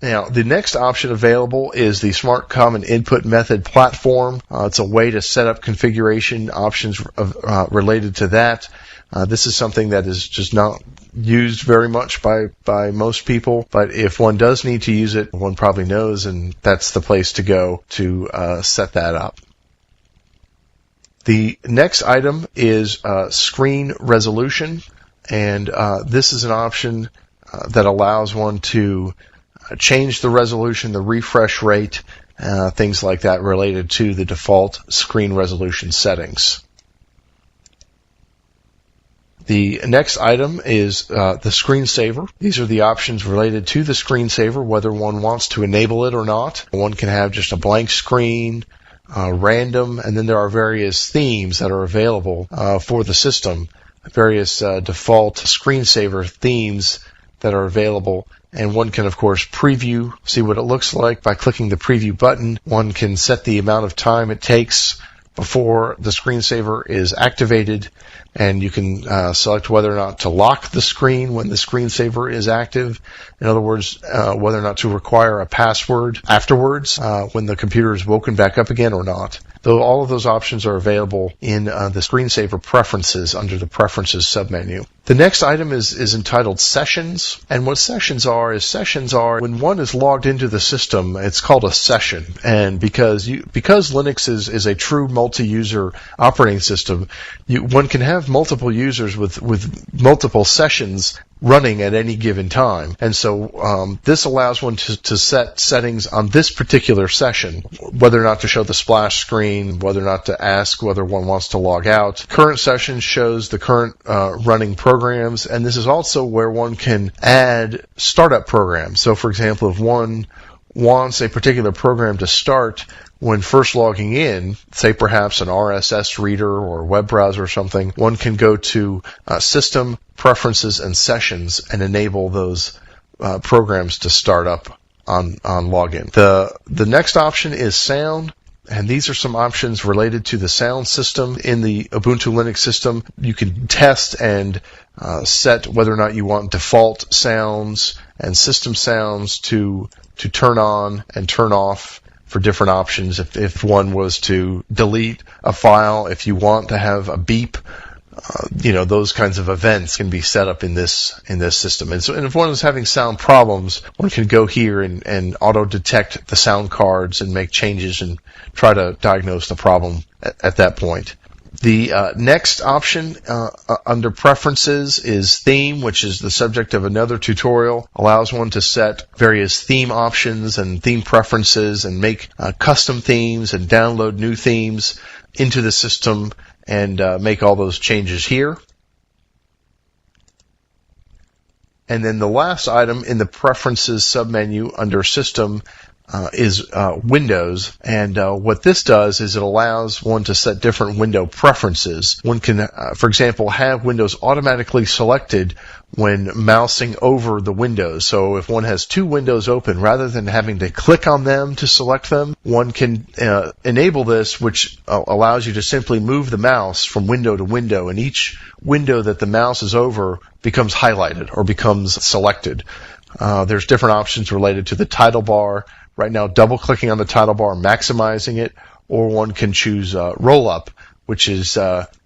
Now, the next option available is the Smart Common Input Method platform. It's a way to set up configuration options related to that. This is something that is just not used very much by most people, but if one does need to use it, one probably knows, and that's the place to go to set that up. The next item is screen resolution, and this is an option that allows one to change the resolution, the refresh rate, things like that related to the default screen resolution settings. The next item is the screensaver. These are the options related to the screensaver, whether one wants to enable it or not. One can have just a blank screen, random, and then there are various themes that are available for the system, various default screensaver themes that are available. And one can, of course, preview, see what it looks like by clicking the preview button. One can set the amount of time it takes before the screensaver is activated, and you can select whether or not to lock the screen when the screensaver is active. In other words, whether or not to require a password afterwards when the computer is woken back up again or not. Though all of those options are available in the screensaver preferences under the preferences submenu. The next item is entitled Sessions, and what sessions are when one is logged into the system, it's called a session, and because Linux is a true multi-user operating system, one can have multiple users with multiple sessions running at any given time. And so this allows one to set settings on this particular session, whether or not to show the splash screen, whether or not to ask whether one wants to log out. Current session shows the current running programs, and this is also where one can add startup programs. So for example, if one wants a particular program to start when first logging in, say perhaps an RSS reader or a web browser or something, one can go to System, Preferences, and Sessions and enable those programs to start up on login. The next option is Sound, and these are some options related to the sound system in the Ubuntu Linux system. You can test and set whether or not you want default sounds and system sounds to turn on and turn off for different options. If one was to delete a file, if you want to have a beep, those kinds of events can be set up in this system. And if one is having sound problems, one can go here and auto detect the sound cards and make changes and try to diagnose the problem at that point. The next option under Preferences is Theme, which is the subject of another tutorial. Allows one to set various theme options and theme preferences and make custom themes and download new themes into the system and make all those changes here. And then the last item in the Preferences submenu under System is Windows, and what this does is it allows one to set different window preferences. One can, for example, have windows automatically selected when mousing over the windows. So if one has two windows open, rather than having to click on them to select them, one can enable this, which allows you to simply move the mouse from window to window, and each window that the mouse is over becomes highlighted or becomes selected. There's different options related to the title bar. Right now, double-clicking on the title bar, maximizing it, or one can choose roll-up, which is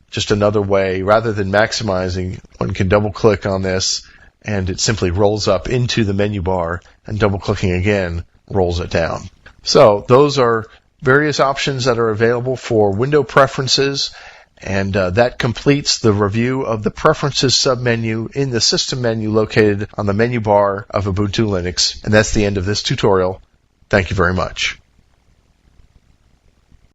just another way. Rather than maximizing, one can double-click on this, and it simply rolls up into the menu bar, and double-clicking again rolls it down. So those are various options that are available for window preferences, and that completes the review of the Preferences submenu in the System menu located on the menu bar of Ubuntu Linux. And that's the end of this tutorial. Thank you very much.